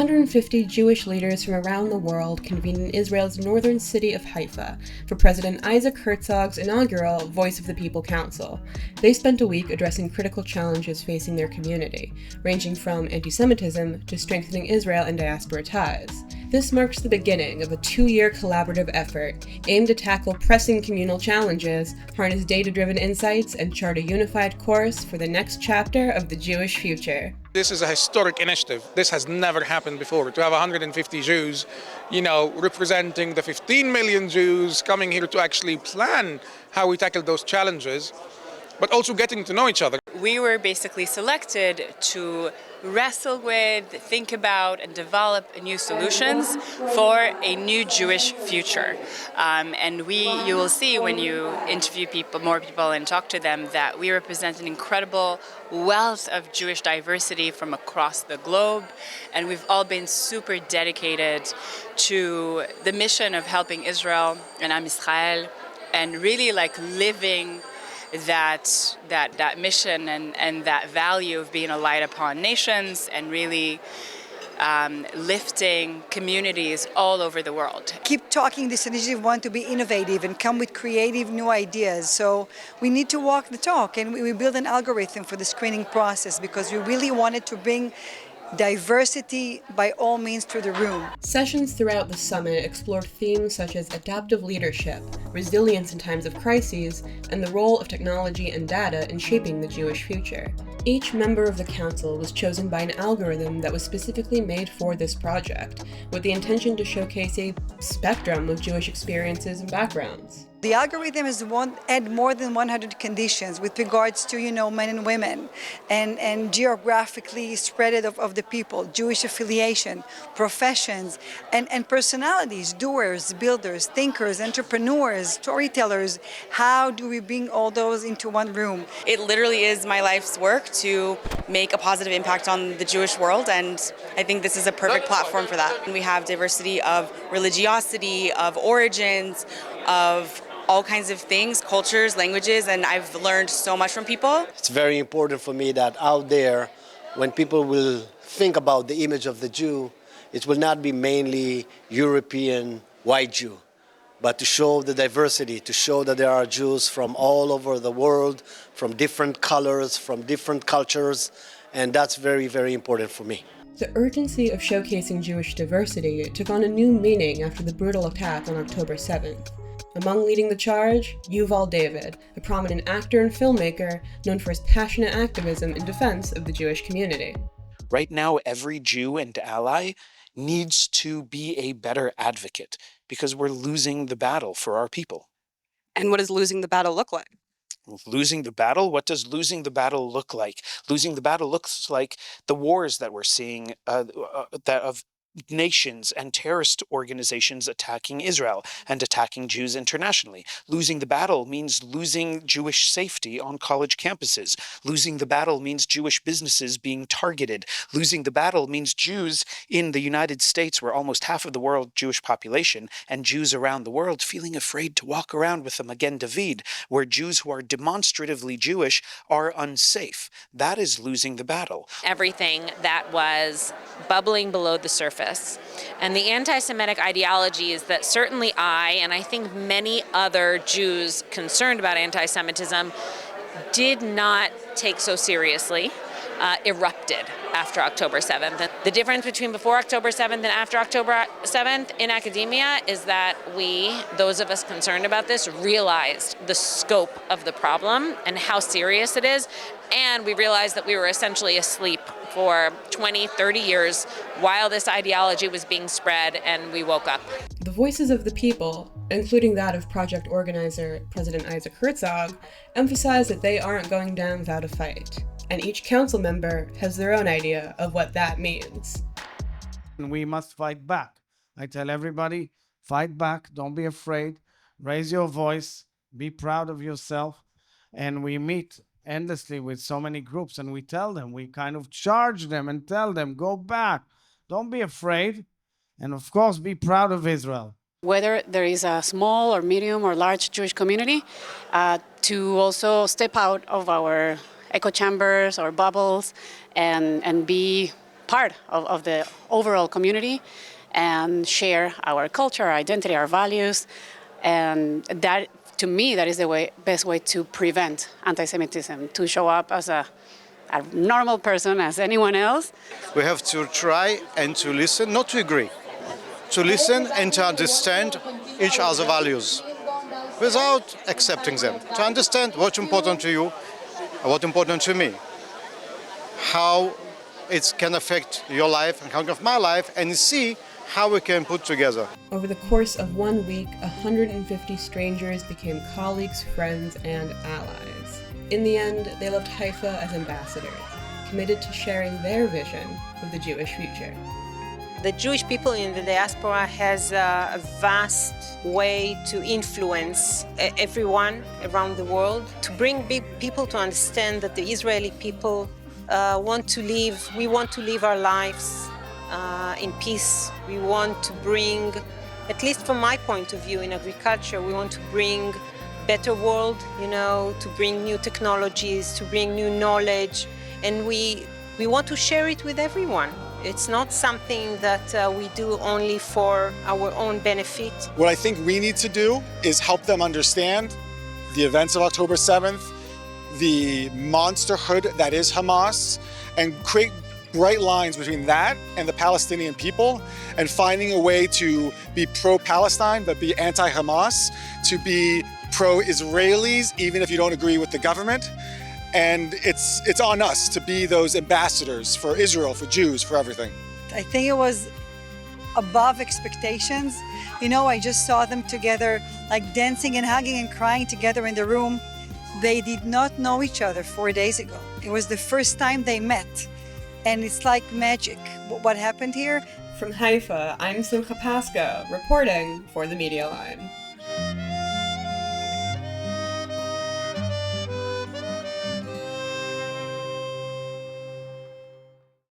150 Jewish leaders from around the world convened in Israel's northern city of Haifa for President Isaac Herzog's inaugural Voice of the People Council. They spent a week addressing critical challenges facing their community, ranging from anti-Semitism to strengthening Israel and diaspora ties. This marks the beginning of a 2-year collaborative effort aimed to tackle pressing communal challenges, harness data-driven insights, and chart a unified course for the next chapter of the Jewish future. This is a historic initiative. This has never happened before. To have 150 Jews, representing the 15 million Jews coming here to actually plan how we tackle those challenges, but also getting to know each other. We were basically selected to wrestle with, think about, and develop new solutions for a new Jewish future. And you will see when you interview more people and talk to them, that we represent an incredible wealth of Jewish diversity from across the globe. And we've all been super dedicated to the mission of helping Israel and Am Yisrael, and really living that mission and that value of being a light upon nations, and really lifting communities all over the world. Keep talking. This initiative want to be innovative and come with creative new ideas. So we need to walk the talk, and we build an algorithm for the screening process because we really wanted to bring diversity by all means to the room. Sessions throughout the summit explored themes such as adaptive leadership, resilience in times of crises, and the role of technology and data in shaping the Jewish future. Each member of the council was chosen by an algorithm that was specifically made for this project, with the intention to showcase a spectrum of Jewish experiences and backgrounds. The algorithm has add more than 100 conditions with regards to, men and women, and geographically spread it of the people, Jewish affiliation, professions, and personalities, doers, builders, thinkers, entrepreneurs, storytellers. How do we bring all those into one room? It literally is my life's work to make a positive impact on the Jewish world, and I think this is a perfect platform for that. And we have diversity of religiosity, of origins, of all kinds of things, cultures, languages, and I've learned so much from people. It's very important for me that out there, when people will think about the image of the Jew, it will not be mainly European white Jew, but to show the diversity, to show that there are Jews from all over the world, from different colors, from different cultures, and that's very, very important for me. The urgency of showcasing Jewish diversity took on a new meaning after the brutal attack on October 7th. Among leading the charge, Yuval David, a prominent actor and filmmaker known for his passionate activism in defense of the Jewish community. Right now, every Jew and ally needs to be a better advocate because we're losing the battle for our people. And what does losing the battle look like? Losing the battle? What does losing the battle look like? Losing the battle looks like the wars that we're seeing that of nations and terrorist organizations attacking Israel and attacking Jews internationally. Losing the battle means losing Jewish safety on college campuses. Losing the battle means Jewish businesses being targeted. Losing the battle means Jews in the United States, where almost half of the world Jewish population, and Jews around the world feeling afraid to walk around with a Magen David, where Jews who are demonstratively Jewish are unsafe. That is losing the battle. Everything that was bubbling below the surface. And the anti-Semitic ideologies that certainly I, and I think many other Jews concerned about anti-Semitism, did not take so seriously, erupted after October 7th. The difference between before October 7th and after October 7th in academia is that we, those of us concerned about this, realized the scope of the problem and how serious it is. And we realized that we were essentially asleep for 20, 30 years while this ideology was being spread, and we woke up. The voices of the people, including that of project organizer President Isaac Herzog, emphasize that they aren't going down without a fight, and each council member has their own idea of what that means. We must fight back. I tell everybody, fight back, don't be afraid, raise your voice, be proud of yourself, and we meet endlessly with so many groups, and we tell them, we kind of charge them and tell them, go back, don't be afraid, and of course be proud of Israel. Whether there is a small or medium or large Jewish community, to also step out of our echo chambers or bubbles and be part of the overall community and share our culture, our identity, our values. And that, to me, that is the best way to prevent anti-Semitism, to show up as a normal person as anyone else. We have to try and to listen, not to agree, to listen and to understand each other's values without accepting them, to understand what's important to you and what's important to me, how it can affect your life and how it can affect my life, and see how we can put together. Over the course of 1 week, 150 strangers became colleagues, friends, and allies. In the end, they left Haifa as ambassadors, committed to sharing their vision of the Jewish future. The Jewish people in the diaspora has a vast way to influence everyone around the world, to bring people to understand that the Israeli people want to live our lives in peace. We want to bring, at least from my point of view in agriculture, we want to bring better world, to bring new technologies, to bring new knowledge, and we want to share it with everyone. It's not something that we do only for our own benefit. What I think we need to do is help them understand the events of October 7th, the monsterhood that is Hamas, and create bright lines between that and the Palestinian people, and finding a way to be pro-Palestine but be anti-Hamas, to be pro-Israelis even if you don't agree with the government. And it's on us to be those ambassadors for Israel, for Jews, for everything. I think it was above expectations. I just saw them together, like dancing and hugging and crying together in the room. They did not know each other 4 days ago. It was the first time they met. And it's like magic. What happened here? From Haifa, I'm Simcha Pasco, reporting for the Media Line.